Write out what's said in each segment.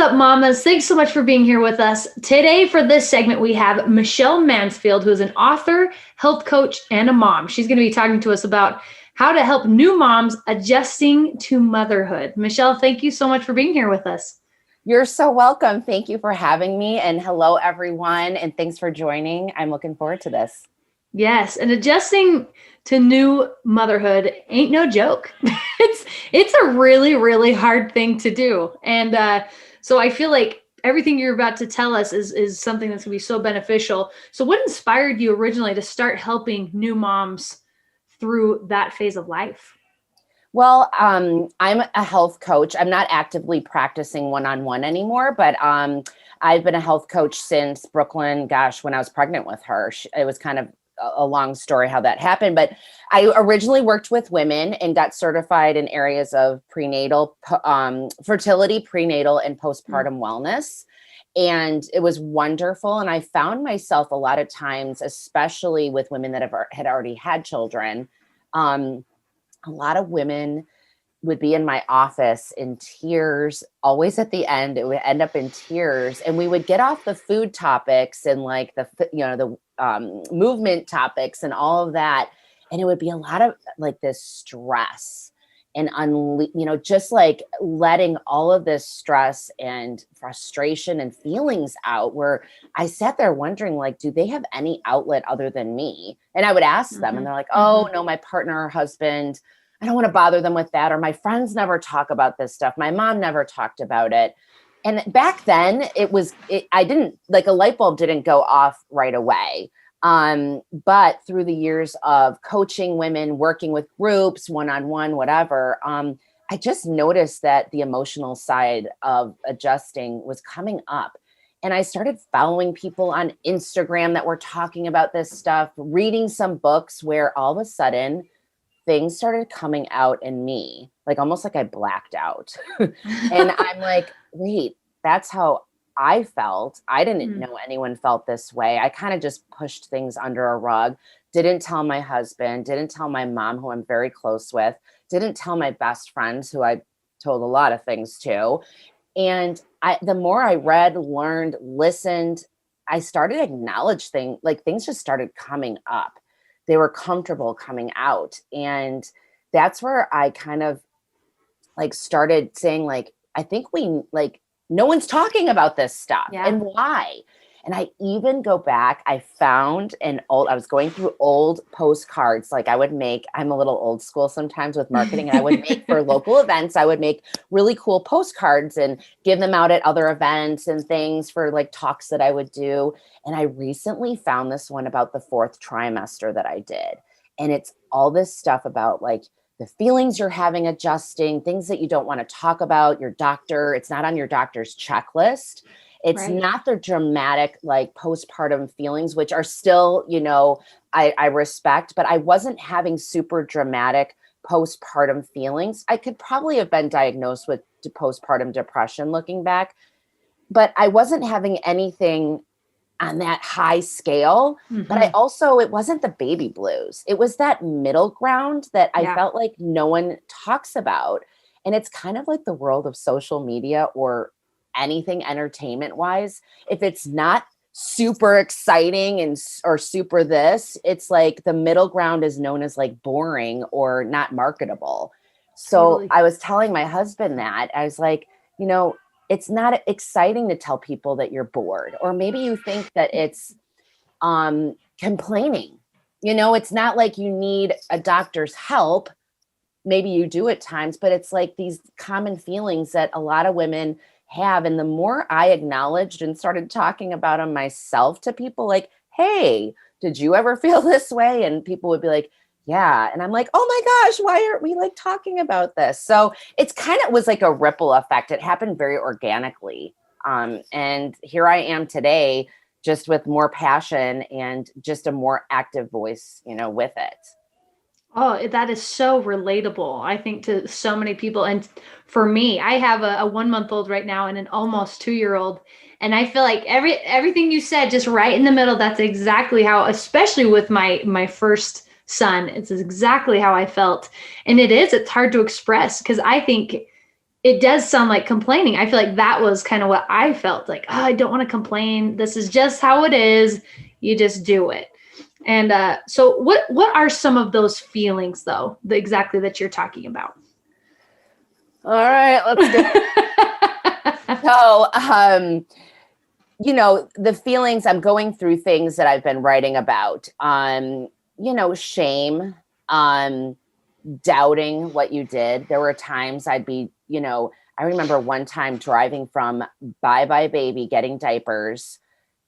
up, mamas? Thanks so much for being here with us. Today, for this segment, we have Michelle Mansfield, who is an author, health coach, and a mom. She's going to be talking to us about how to help new moms adjusting to motherhood. Michelle, thank you so much for being here with us. You're so welcome. Thank you for having me. And hello, everyone. And thanks for joining. I'm looking forward to this. Yes, and adjusting to new motherhood ain't no joke. It's a really, really hard thing to do. And so I feel like everything you're about to tell us is something that's going to be so beneficial. So what inspired you originally to start helping new moms through that phase of life? Well, I'm a health coach. I'm not actively practicing one-on-one anymore, but I've been a health coach since Brooklyn, when I was pregnant with her. It was kind of a long story how that happened, but I originally worked with women and got certified in areas of prenatal, fertility, prenatal, and postpartum wellness. And it was wonderful. And I found myself a lot of times, especially with women that had already had children, a lot of women would be in my office in tears, always at the end. It would end up in tears. And we would get off the food topics and like the movement topics and all of that. And it would be a lot of like this stress and, just like letting all of this stress and frustration and feelings out, where I sat there wondering, like, do they have any outlet other than me? And I would ask them and they're like, oh no, my partner or husband, I don't want to bother them with that. Or my friends never talk about this stuff. My mom never talked about it. And back then I didn't, like, a light bulb didn't go off right away. But through the years of coaching women, working with groups, one-on-one, whatever, I just noticed that the emotional side of adjusting was coming up. And I started following people on Instagram that were talking about this stuff, reading some books where all of a sudden things started coming out in me, like almost like I blacked out. And I'm like, wait, that's how I felt. I didn't know anyone felt this way. I kind of just pushed things under a rug, didn't tell my husband, didn't tell my mom, who I'm very close with, didn't tell my best friends, who I told a lot of things to. And the more I read, learned, listened, I started to acknowledge things just started coming up. They were comfortable coming out. And that's where I kind of like started saying, like, I think no one's talking about this stuff. Yeah. And why? And I even go back, I was going through old postcards. Like I'm a little old school sometimes with marketing, and I would make for local events, I would make really cool postcards and give them out at other events and things for like talks that I would do. And I recently found this one about the 4th trimester that I did. And it's all this stuff about like the feelings you're having adjusting, things that you don't want to talk about, your doctor, it's not on your doctor's checklist. It's not the dramatic, like postpartum feelings, which are still, I respect, but I wasn't having super dramatic postpartum feelings. I could probably have been diagnosed with postpartum depression looking back, but I wasn't having anything on that high scale. But it wasn't the baby blues. It was that middle ground that I felt like no one talks about. And it's kind of like the world of social media or anything entertainment wise. If it's not super exciting or super this, it's like the middle ground is known as like boring or not marketable. So totally. I was telling my husband that I was like, it's not exciting to tell people that you're bored, or maybe you think that it's complaining. It's not like you need a doctor's help. Maybe you do at times, but it's like these common feelings that a lot of women have. And the more I acknowledged and started talking about them myself to people, like, hey, did you ever feel this way? And people would be like, yeah. And I'm like, oh my gosh, why aren't we like talking about this? So it's was like a ripple effect. It happened very organically. And here I am today, just with more passion and just a more active voice, with it. Oh, that is so relatable, I think, to so many people. And for me, I have a 1-month-old right now and an almost 2-year-old. And I feel like everything you said, just right in the middle, that's exactly how, especially with my first son, it's exactly how I felt. And it's hard to express, because I think it does sound like complaining. I feel like that was kind of what I felt like. Oh, I don't want to complain. This is just how it is. You just do it. And so what are some of those feelings though, exactly that you're talking about? All right, let's go. So, the feelings, I'm going through things that I've been writing about, shame, doubting what you did. There were times I'd be, I remember one time driving from Bye Bye Baby, getting diapers,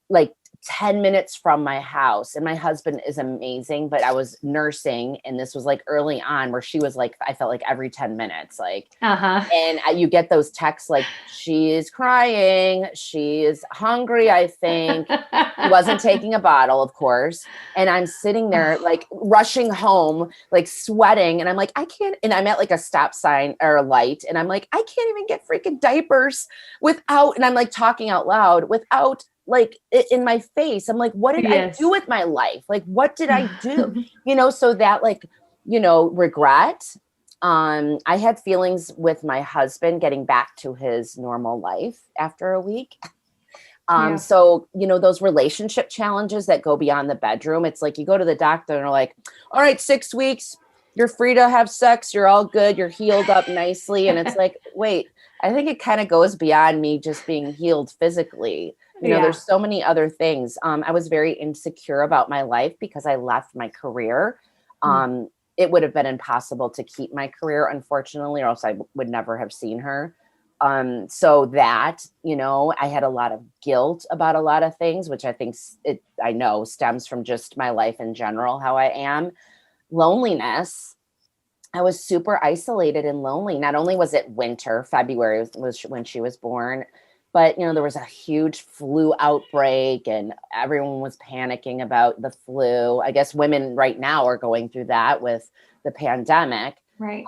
like 10 minutes from my house. And my husband is amazing, but I was nursing. And this was like early on where she was like, I felt like every 10 minutes, like, and you get those texts like, she is crying, she is hungry, I think. She wasn't taking a bottle, of course. And I'm sitting there like rushing home, like sweating. And I'm like, I can't. And I'm at like a stop sign or a light. And I'm like, I can't even get freaking diapers without, and I'm like talking out loud without like in my face. I'm like, what did I do with my life? Like, what did I do? So that like, regret. I had feelings with my husband getting back to his normal life after a week. So, those relationship challenges that go beyond the bedroom, it's like you go to the doctor and they're like, all right, 6 weeks, you're free to have sex. You're all good. You're healed up nicely. And it's like, wait, I think it kind of goes beyond me just being healed physically. There's so many other things. I was very insecure about my life because I left my career. It would have been impossible to keep my career, unfortunately, or else I would never have seen her. So that, I had a lot of guilt about a lot of things, which I think I know stems from just my life in general, how I am. Loneliness. I was super isolated and lonely. Not only was it winter, February was when she was born, but, there was a huge flu outbreak and everyone was panicking about the flu. I guess women right now are going through that with the pandemic. Right.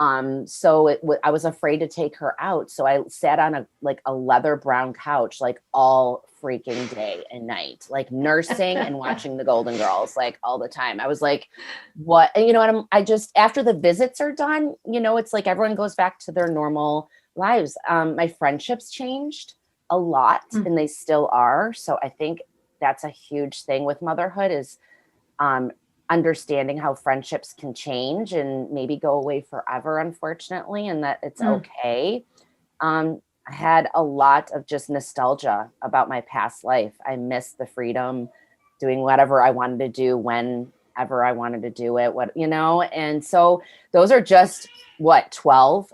So I was afraid to take her out. So I sat on a leather brown couch, like all freaking day and night, like nursing and watching the Golden Girls, like all the time. I was like, what? And I just, after the visits are done, it's like everyone goes back to their normal lives. My friendships changed a lot and they still are. So I think that's a huge thing with motherhood is, understanding how friendships can change and maybe go away forever, unfortunately, and that it's okay. I had a lot of just nostalgia about my past life. I miss the freedom, doing whatever I wanted to do, whenever I wanted to do it, and so those are just 12.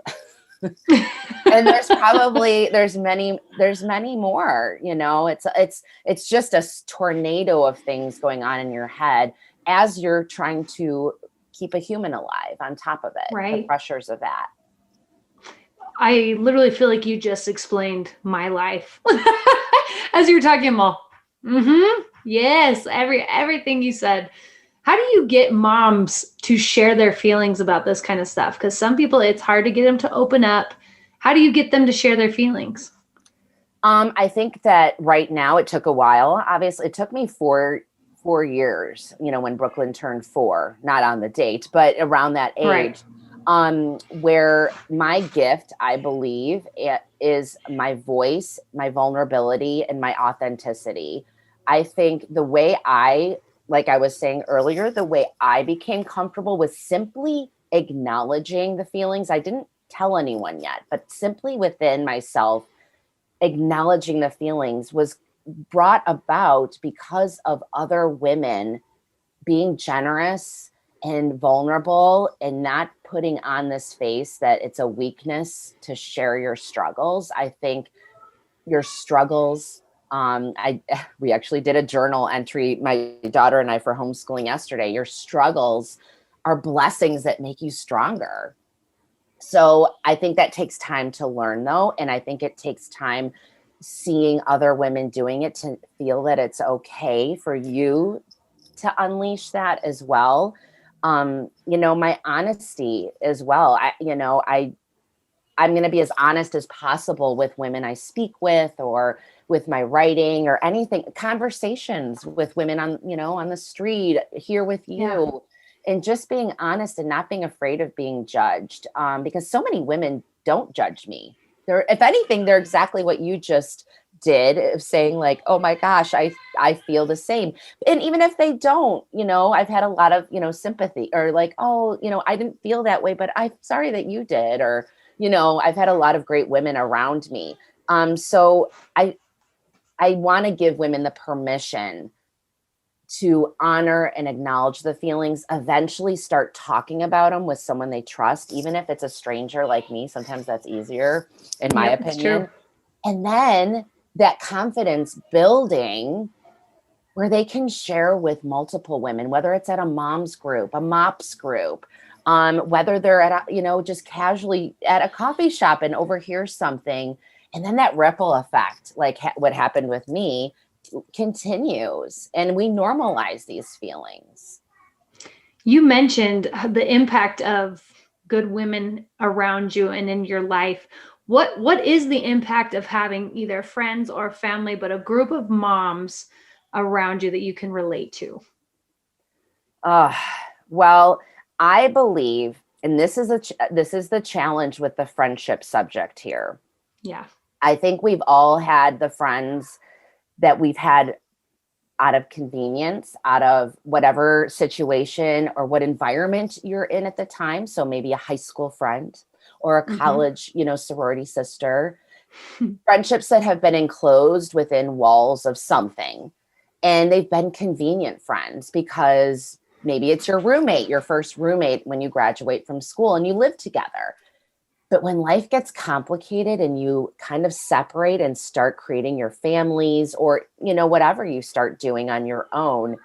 And there's many more, it's just a tornado of things going on in your head as you're trying to keep a human alive on top of it, right? The pressures of that. I literally feel like you just explained my life as you were talking about. Yes, everything you said. How do you get moms to share their feelings about this kind of stuff? Because some people, it's hard to get them to open up. How do you get them to share their feelings? I think that right now it took a while. Obviously, it took me four years, when Brooklyn turned 4, not on the date, but around that age, where my gift, I believe, is my voice, my vulnerability, and my authenticity. I think the way like I was saying earlier, the way I became comfortable with simply acknowledging the feelings. I didn't tell anyone yet, but simply within myself, acknowledging the feelings was brought about because of other women being generous and vulnerable and not putting on this face that it's a weakness to share your struggles. I think your struggles, we actually did a journal entry, my daughter and I, for homeschooling yesterday. Your struggles are blessings that make you stronger. So I think that takes time to learn, though. And I think it takes time seeing other women doing it to feel that it's okay for you to unleash that as well. My honesty as well. I'm going to be as honest as possible with women I speak with, or with my writing or anything, conversations with women on the street, here with you. Yeah. And just being honest and not being afraid of being judged, because so many women don't judge me. They're, if anything, they're exactly what you just did, of saying like, oh my gosh, I feel the same. And even if they don't, you know, I've had a lot of, you know, sympathy, or like, oh, you know, I didn't feel that way, but I'm sorry that you did. Or, you know, I've had a lot of great women around me. So I want to give women the permission to honor and acknowledge the feelings, eventually start talking about them with someone they trust, even if it's a stranger like me. Sometimes that's easier, in my Yep, it's true. opinion. And then that confidence building where they can share with multiple women, whether it's at a mom's group, a MOPS group, whether they're at, a, you know, just casually at a coffee shop and overhear something. And then that ripple effect, like what happened with me, continues, and we normalize these feelings. You mentioned the impact of good women around you and in your life. What is the impact of having either friends or family, but a group of moms around you that you can relate to? Uh, well, I believe, and this is this is the challenge with the friendship subject here. Yeah. I think we've all had the friends that we've had out of convenience, out of whatever situation or what environment you're in at the time. So maybe a high school friend or a Mm-hmm. college, you know, sorority sister. Friendships that have been enclosed within walls of something. And they've been convenient friends because maybe it's your roommate, your first roommate when you graduate from school and you live together. But when life gets complicated and you kind of separate and start creating your families, or, you know, whatever you start doing on your own,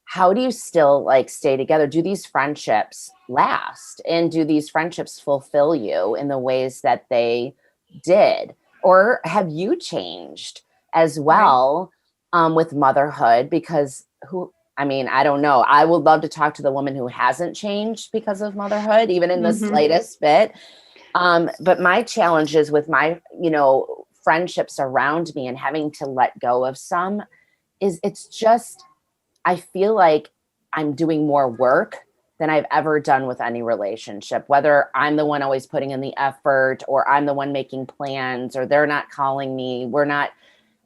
how do you still like stay together? Do these friendships last? And do these friendships fulfill you in the ways that they did? Or have you changed as Right. well, with motherhood? Because I mean, I don't know. I would love to talk to the woman who hasn't changed because of motherhood, even in the Mm-hmm. slightest bit. But my challenge is with my, you know, friendships around me and having to let go of some, is it's just, I feel like I'm doing more work than I've ever done with any relationship, whether I'm the one always putting in the effort, or I'm the one making plans, or they're not calling me, we're not,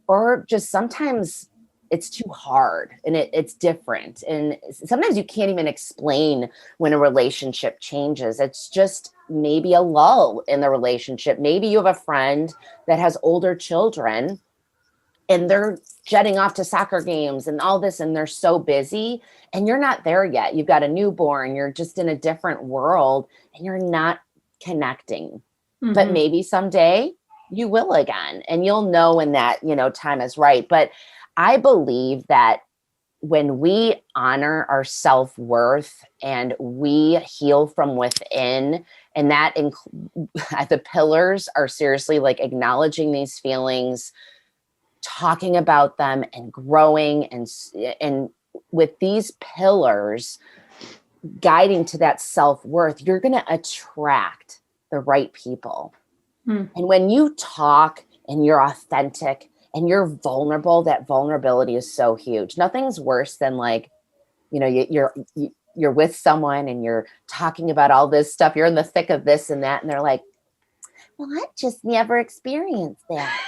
or just sometimes it's too hard and it's different. And sometimes you can't even explain when a relationship changes. It's just maybe a lull in the relationship. Maybe you have a friend that has older children and they're jetting off to soccer games and all this, and they're so busy, and you're not there yet. You've got a newborn, you're just in a different world, and you're not connecting. But Mm-hmm. maybe someday you will again, and you'll know when that, you know, time is right. But I believe that when we honor our self-worth and we heal from within, and that the pillars are seriously like acknowledging these feelings, talking about them, and growing, and with these pillars guiding to that self-worth, you're going to attract the right people. Mm. And when you talk and you're authentic and you're vulnerable, that vulnerability is so huge. Nothing's worse than like, you know, you're with someone and you're talking about all this stuff, you're in the thick of this and that, and they're like, well, I just never experienced that.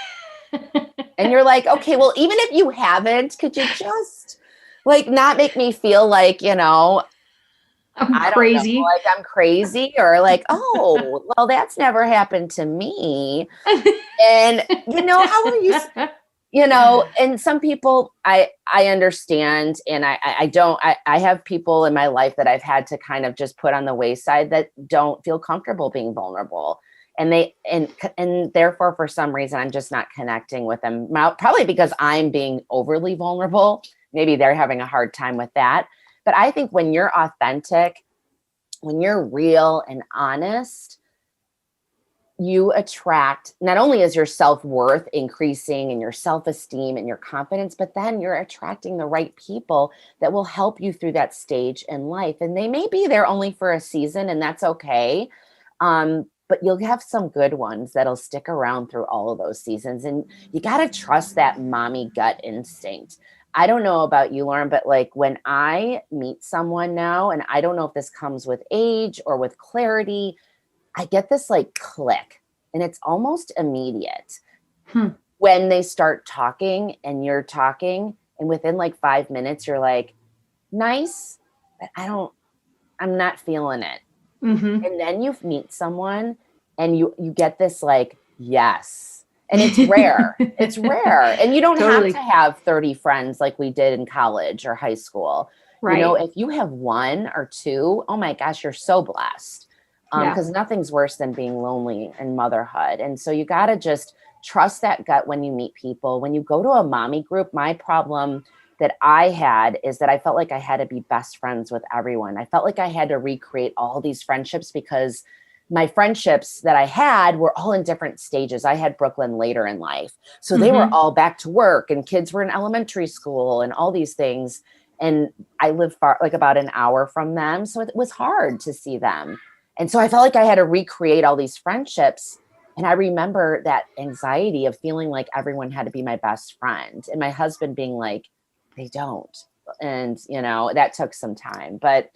And you're like, okay, well, even if you haven't, could you just like not make me feel like, you know, I'm I don't know, crazy. like I'm crazy, or like, oh, well, that's never happened to me. And, you know, how are you, you know, and some people I understand. And I don't, I have people in my life that I've had to kind of just put on the wayside that don't feel comfortable being vulnerable. And and therefore, for some reason, I'm just not connecting with them. Probably because I'm being overly vulnerable. Maybe they're having a hard time with that. But I think when you're authentic, when you're real and honest, you attract, not only is your self-worth increasing and your self-esteem and your confidence, but then you're attracting the right people that will help you through that stage in life. And they may be there only for a season, and that's okay. But you'll have some good ones that'll stick around through all of those seasons. And you got to trust that mommy gut instinct. I don't know about you, Lauren, but like when I meet someone now, and I don't know if this comes with age or with clarity, I get this like click. and it's almost immediate. Hmm. When they start talking and you're talking, and within like 5 minutes, you're like, nice, but I'm not feeling it. Mm-hmm. And then you meet someone and you get this like, yes. And it's rare. It's rare. And you don't have Totally. to have 30 friends like we did in college or high school. You know, Right. if you have one or two, oh my gosh, you're so blessed. Yeah. Because nothing's worse than being lonely in motherhood. And so you got to just trust that gut when you meet people. When you go to a mommy group, my problem that I had is that I felt like I had to be best friends with everyone. I felt like I had to recreate all these friendships because my friendships that I had were all in different stages. I had Brooklyn later in life. So they were Mm-hmm. all back to work and kids were in elementary school and all these things. And I lived far, like about an hour from them. So it was hard to see them. And so I felt like I had to recreate all these friendships. And I remember that anxiety of feeling like everyone had to be my best friend and my husband being like, they don't. And, you know, that took some time, but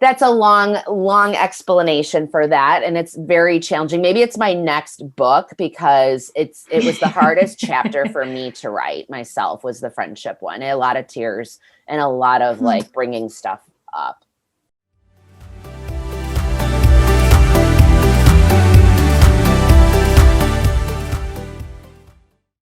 that's a long explanation for that. And it's very challenging. Maybe it's my next book because it was the hardest chapter for me to write myself was the friendship one. A lot of tears and a lot of like bringing stuff up.